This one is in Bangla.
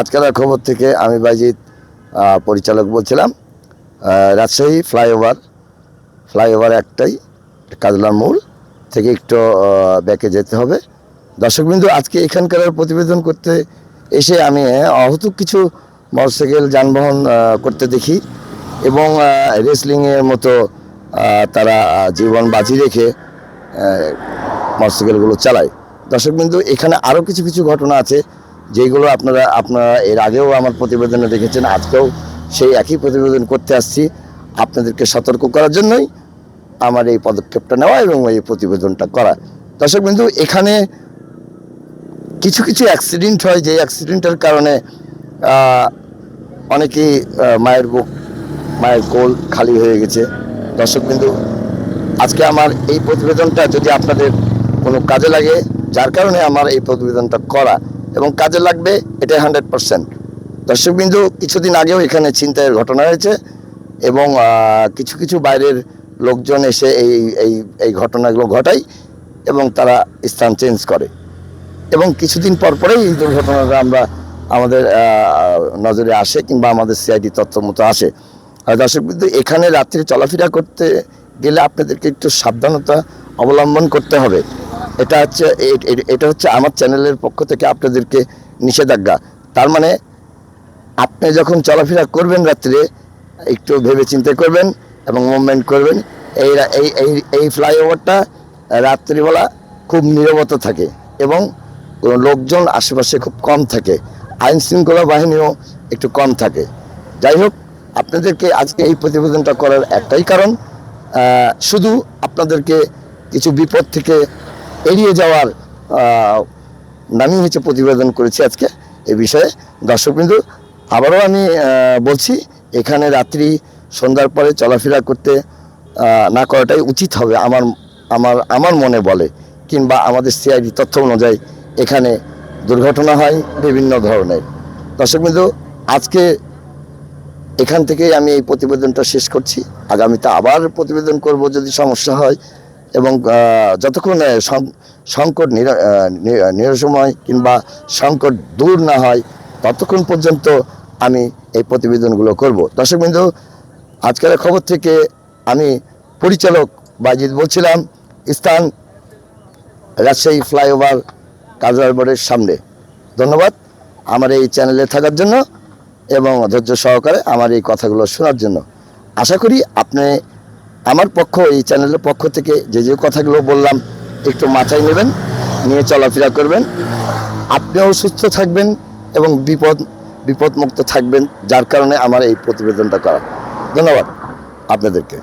আজকালের খবর থেকে আমি বাইজিৎ পরিচালক বলছিলাম। রাজশাহী ফ্লাইওভার একটাই, কাজলার মোড় থেকে একটু ব্যাকে যেতে হবে। দর্শকবিন্দু, আজকে এখানকার প্রতিবেদন করতে এসে আমি অহতুক কিছু মোটরসাইকেল যানবাহন করতে দেখি এবং রেসলিংয়ের মতো তারা জীবন বাজি রেখে মোটরসাইকেলগুলো চালায়। দর্শকবিন্দু, এখানে আরও কিছু কিছু ঘটনা আছে যেগুলো আপনারা এর আগেও আমার প্রতিবেদনে দেখেছেন। আজকেও সেই একই প্রতিবেদন করতে আসছি আপনাদেরকে সতর্ক করার জন্যই আমার এই পদক্ষেপটা নেওয়া এবং এই প্রতিবেদনটা করা। দর্শকবিন্দু, এখানে কিছু কিছু অ্যাক্সিডেন্ট হয়, যে অ্যাক্সিডেন্টের কারণে অনেকেই মায়ের কোল খালি হয়ে গেছে। দর্শকবিন্দু, আজকে আমার এই প্রতিবেদনটা যদি আপনাদের কোনো কাজে লাগে, যার কারণে আমার এই প্রতিবেদনটা করা এবং কাজে লাগবে, এটাই 100%। দর্শকবিন্দু, কিছুদিন আগেও এখানে ছিনতাইয়ের ঘটনা হয়েছে এবং কিছু কিছু বাইরের লোকজন এসে এই ঘটনাগুলো ঘটায় এবং তারা স্থান চেঞ্জ করে এবং কিছুদিন পরেই এই দুর্ঘটনাটা আমাদের নজরে আসে কিংবা আমাদের সিআইডি তথ্য মতো আসে। দর্শকবিন্দু, এখানে রাত্রে চলাফেরা করতে গেলে আপনাদেরকে একটু সাবধানতা অবলম্বন করতে হবে। এটা হচ্ছে আমার চ্যানেলের পক্ষ থেকে আপনাদেরকে নিষেধাজ্ঞা। তার মানে আপনি যখন চলাফেরা করবেন রাত্রে একটু ভেবে চিন্তে করবেন এবং মুভমেন্ট করবেন। এই ফ্লাইওভারটা রাত্রিবেলা খুব নীরবতা থাকে এবং লোকজন আশেপাশে খুব কম থাকে, আইন শৃঙ্খলা বাহিনীও একটু কম থাকে। যাই হোক, আপনাদেরকে আজকে এই প্রতিবেদনটা করার একটাই কারণ, শুধু আপনাদেরকে কিছু বিপদ থেকে এড়িয়ে যাওয়ার নামই হচ্ছে প্রতিবেদন করেছি আজকে এই বিষয়ে। দর্শকবিন্দু, আবারও আমি বলছি, এখানে রাত্রি সন্ধ্যার পরে চলাফেরা করতে না করাটাই উচিত হবে আমার মনে বলে, কিংবা আমাদের সিআইডি তথ্য অনুযায়ী এখানে দুর্ঘটনা হয় বিভিন্ন ধরনের। দর্শকবিন্দু, আজকে এখান থেকেই আমি এই প্রতিবেদনটা শেষ করছি। আগামীতে আবার প্রতিবেদন করব যদি সমস্যা হয় এবং যতক্ষণ সংকট নিরসময় কিংবা সংকট দূর না হয় ততক্ষণ পর্যন্ত আমি এই প্রতিবেদনগুলো করব। দর্শকবিন্দু, আজকের খবর থেকে আমি পরিচালক বাইজিৎ বলছিলাম, স্থান রাজশাহী ফ্লাইওভার কাজলার মোড়ের সামনে। ধন্যবাদ আমার এই চ্যানেলে থাকার জন্য এবং ধৈর্য সহকারে আমার এই কথাগুলো শোনার জন্য। আশা করি আপনি আমার এই চ্যানেলের পক্ষ থেকে যে কথাগুলো বললাম একটু মাথায় নেবেন, নিয়ে চলাফেরা করবেন। আপনিও সুস্থ থাকবেন এবং বিপদমুক্ত থাকবেন, যার কারণে আমার এই প্রতিবেদনটা করা। ধন্যবাদ আপনাদেরকে।